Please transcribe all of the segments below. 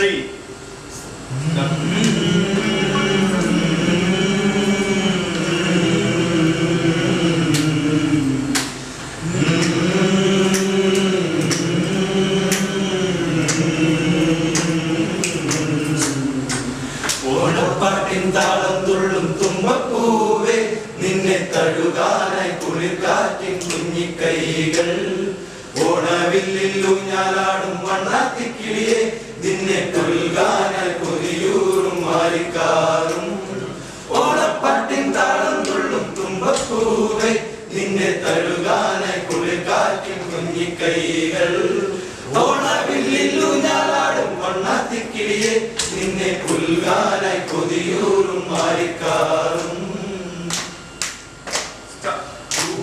3. ഓണപ്പാട്ടിൻ താളം തുള്ളും തുമ്പപ്പൂവേ നിന്നെ തഴുകാനായി കുളിർക്കാറ്റിൻ കുഞ്ഞിക്കൈകൾ ഓണവില്ലിൽ ഊഞ്ഞാലാടും വണ്ണാത്തിക്കിളിയെ നിന്നെ പുൽകാനായി കൊതിയൂറും മാറിക്കാറും ഓണപ്പാട്ടിൻ താളം തുള്ളും തുമ്പപ്പൂവേ നിന്നെ തഴുകാനായി കുളിർക്കാറ്റിൻ കുഞ്ഞിക്കൈകൾ ഓണവില്ലിൽ ഊഞ്ഞാലാടും വണ്ണാത്തിക്കിളിയെ നിന്നെ പുൽകാനായി കൊതിയൂറും മാറിക്കാറും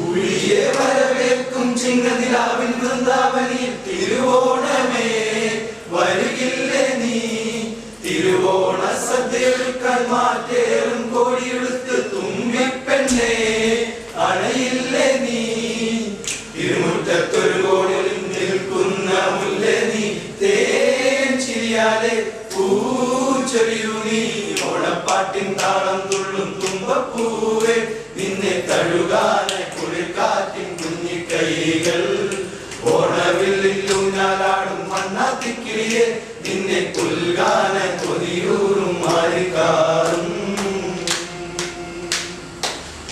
ൂഴിയെ വരവേൽക്കും ചിങ്ങനിലാവിൻ വൃന്ദാവനിൽ തിരുവോണമേ വരുകില്ലേ നീ തിരുവോണ സദ്യയൊരുക്കാൻ മാറ്റേറും കോടിയെടുത്ത് തുമ്പിപ്പെണ്ണേ അണയില്ലേ നീ തിരുമുറ്റത്തൊരു കോടിയിൽ നിൽക്കുന്ന മുല്ലേ നീ തേൻ ചിരിയാലെ പൂച്ചൊരിയൂ നീ ഓണപ്പാട്ടിൻ താളം തുള്ളും തുമ്പപ്പൂവേ നിന്നെ തഴുകാനായി കുളിർക്കാറ്റിൻ കുഞ്ഞിക്കൈകൾ ഓണവില്ലിൽ ഊഞ്ഞാലാടും വണ്ണാത്തിക്കിളിയെ നിന്നെ പുൽകാനായി കൊതിയൂറും മാറിക്കാറും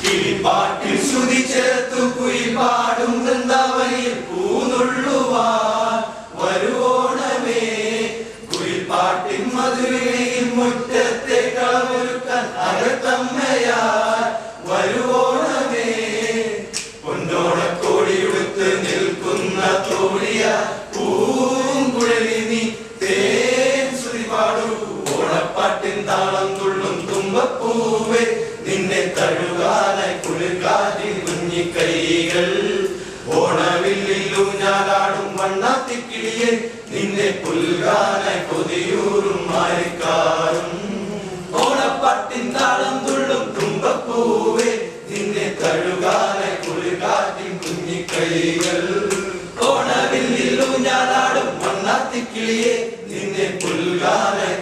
കിളിപ്പാട്ടിൽ ശ്രുതി ചേർത്തു കുയിൽ പാടും വൃന്ദാവനിൽ പൂനുള്ളുവാൻ വരുവോണമേ കുയിൽപ്പാട്ടിൻ മധുരയിൽ മുറ്റത്തെ കളമൊരുക്കാൻ അകത്തമ്മയാൽ വരുവോണമേ പൊന്നോണക്കോടിയുടുത്ത് നിൽക്കുന്ന തോഴിയ പൂങ്കുഴലി നീ തേൻ ശ്രുതി പാടൂ ഓണപ്പാട്ടിൻ താളം തുള്ളും തുമ്പപ്പൂവേ നിന്നെ തഴുകാനായി കുളിർക്കാറ്റിൻ കുഞ്ഞിക്കൈകൾ ഓണവില്ലിൽ ഊഞ്ഞാലാടും വണ്ണാത്തിക്കിളിയെ നിന്നെ പുൽകാനായി കൊതിയൂറും മാറിക്കാറും ഓണപ്പാട്ടിൻ താളം തുള്ളും തുമ്പപ്പൂവേ നിന്നെ തഴുകാനായി കുളിർക്കാറ്റിൻ കുഞ്ഞിക്കൈകൾ ഓണവില്ലിൽ ഊഞ്ഞാലാടും വണ്ണാത്തിക്കിളിയെ നിന്നെ പുൽകാനായി